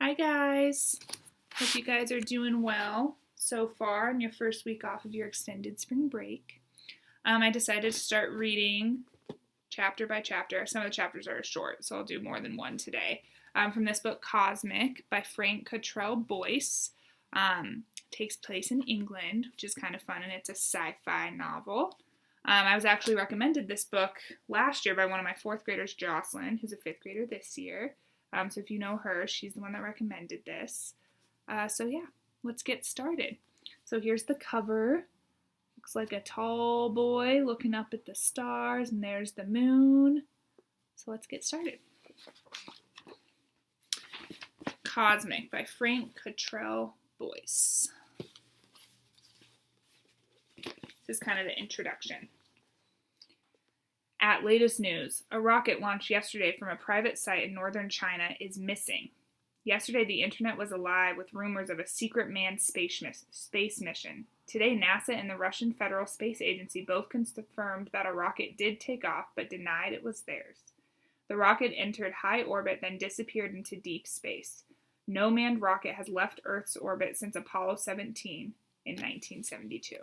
Hi guys! Hope you guys are doing well so far on your first week off of your extended spring break. I decided to start reading chapter by chapter. Some of the chapters are short, so I'll do more than one today. From this book, Cosmic, by Frank Cottrell Boyce. Takes place in England, which is kind of fun, and it's a sci-fi novel. I was actually recommended this book last year by one of my fourth graders, Jocelyn, who's a fifth grader this year. So if you know her, she's the one that recommended this. So yeah, let's get started. So here's the cover. Looks like a tall boy looking up at the stars, and there's the moon. So let's get started. Cosmic by Frank Cottrell Boyce. This is kind of the introduction. At latest news, a rocket launched yesterday from a private site in northern China is missing. Yesterday, the internet was alive with rumors of a secret manned space mission. Today, NASA and the Russian Federal Space Agency both confirmed that a rocket did take off, but denied it was theirs. The rocket entered high orbit, then disappeared into deep space. No manned rocket has left Earth's orbit since Apollo 17 in 1972.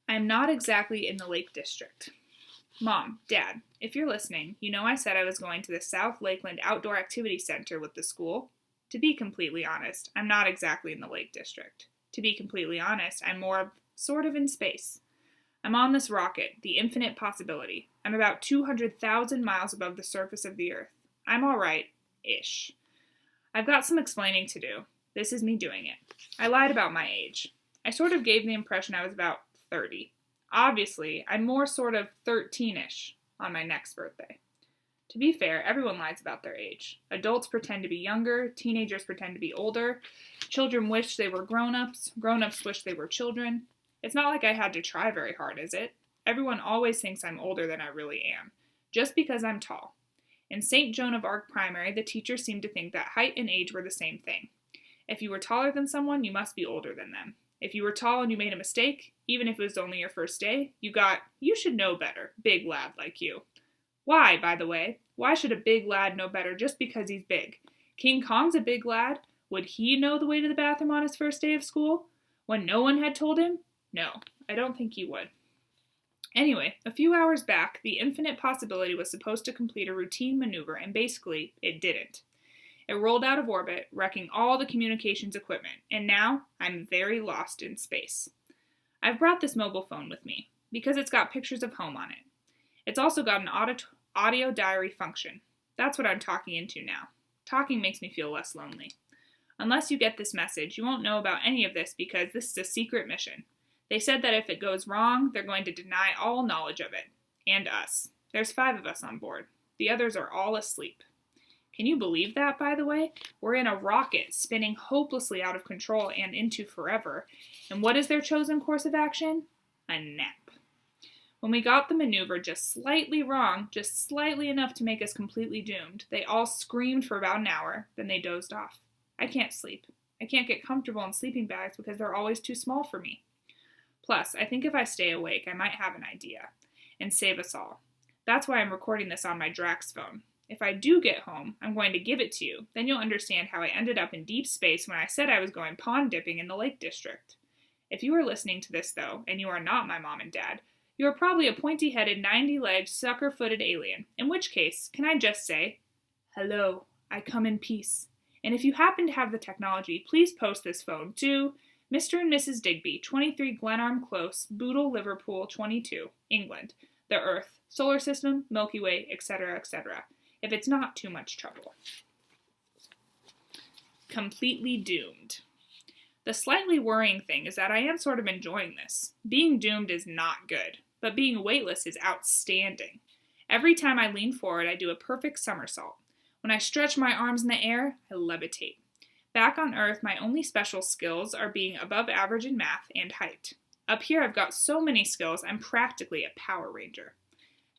I'm not exactly in the Lake District. Mom, Dad, if you're listening, you know I said I was going to the South Lakeland Outdoor Activity Center with the school. To be completely honest, I'm not exactly in the Lake District. To be completely honest, I'm sort of in space. I'm on this rocket, the infinite possibility. I'm about 200,000 miles above the surface of the Earth. I'm all right-ish. I've got some explaining to do. This is me doing it. I lied about my age. I sort of gave the impression I was about 30. Obviously, I'm more sort of 13-ish on my next birthday. To be fair, everyone lies about their age. Adults pretend to be younger, teenagers pretend to be older, children wish they were grown-ups, grown-ups wish they were children. It's not like I had to try very hard, is it? Everyone always thinks I'm older than I really am, just because I'm tall. In St. Joan of Arc Primary, the teachers seemed to think that height and age were the same thing. If you were taller than someone, you must be older than them. If you were tall and you made a mistake, even if it was only your first day, you should know better, big lad like you. Why, by the way? Why should a big lad know better just because he's big? King Kong's a big lad. Would he know the way to the bathroom on his first day of school? When no one had told him? No, I don't think he would. Anyway, a few hours back, the infinite possibility was supposed to complete a routine maneuver, and basically, it didn't. It rolled out of orbit, wrecking all the communications equipment, and now I'm very lost in space. I've brought this mobile phone with me, because it's got pictures of home on it. It's also got an audio diary function. That's what I'm talking into now. Talking makes me feel less lonely. Unless you get this message, you won't know about any of this because this is a secret mission. They said that if it goes wrong, they're going to deny all knowledge of it. And us. There's 5 of us on board. The others are all asleep. Can you believe that, by the way? We're in a rocket, spinning hopelessly out of control and into forever. And what is their chosen course of action? A nap. When we got the maneuver just slightly wrong, just slightly enough to make us completely doomed, they all screamed for about an hour, then they dozed off. I can't sleep. I can't get comfortable in sleeping bags because they're always too small for me. Plus, I think if I stay awake, I might have an idea and save us all. That's why I'm recording this on my Drax phone. If I do get home, I'm going to give it to you. Then you'll understand how I ended up in deep space when I said I was going pond dipping in the Lake District. If you are listening to this, though, and you are not my mom and dad, you are probably a pointy-headed, 90-legged, sucker-footed alien. In which case, can I just say, hello, I come in peace. And if you happen to have the technology, please post this phone to Mr. and Mrs. Digby, 23 Glenarm Close, Bootle, Liverpool, 22, England, the Earth, Solar System, Milky Way, etc., etc., if it's not too much trouble. Completely doomed. The slightly worrying thing is that I am sort of enjoying this. Being doomed is not good, but being weightless is outstanding. Every time I lean forward, I do a perfect somersault. When I stretch my arms in the air, I levitate. Back on Earth, my only special skills are being above average in math and height. Up here, I've got so many skills, I'm practically a Power Ranger.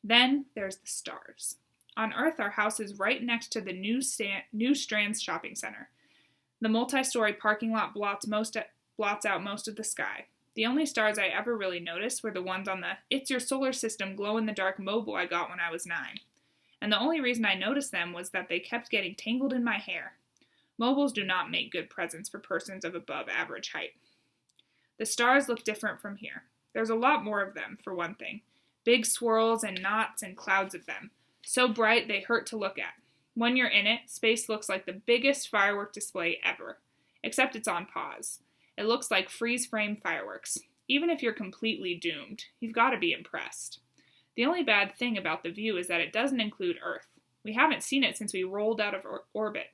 Then there's the stars. On Earth, our house is right next to the New Strands Shopping Center. The multi-story parking lot blots out most of the sky. The only stars I ever really noticed were the ones on the It's Your Solar System glow-in-the-dark mobile I got when I was 9. and the only reason I noticed them was that they kept getting tangled in my hair. Mobiles do not make good presents for persons of above average height. The stars look different from here. There's a lot more of them, for one thing. Big swirls and knots and clouds of them. So bright they hurt to look at. When you're in it, space looks like the biggest firework display ever. Except it's on pause. It looks like freeze-frame fireworks. Even if you're completely doomed, you've got to be impressed. The only bad thing about the view is that it doesn't include Earth. We haven't seen it since we rolled out of orbit.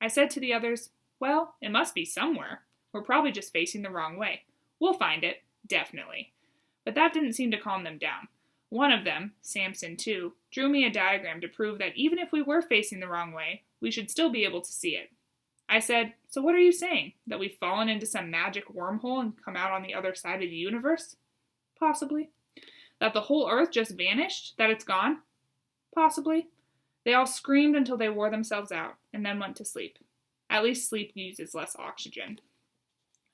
I said to the others, well, it must be somewhere. We're probably just facing the wrong way. We'll find it, definitely. But that didn't seem to calm them down. One of them, Samson too, drew me a diagram to prove that even if we were facing the wrong way, we should still be able to see it. I said, so what are you saying? That we've fallen into some magic wormhole and come out on the other side of the universe? Possibly. That the whole Earth just vanished? That it's gone? Possibly. They all screamed until they wore themselves out, and then went to sleep. At least sleep uses less oxygen.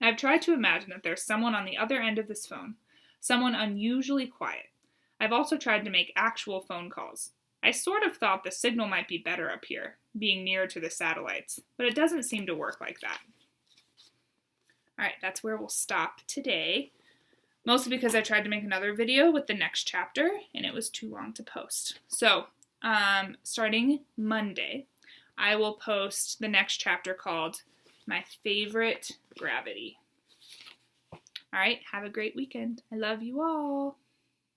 I've tried to imagine that there's someone on the other end of this phone, someone unusually quiet. I've also tried to make actual phone calls. I sort of thought the signal might be better up here, being nearer to the satellites, but it doesn't seem to work like that. Alright, that's where we'll stop today. Mostly because I tried to make another video with the next chapter, and it was too long to post. So, starting Monday, I will post the next chapter called My Favorite Gravity. Alright, have a great weekend. I love you all.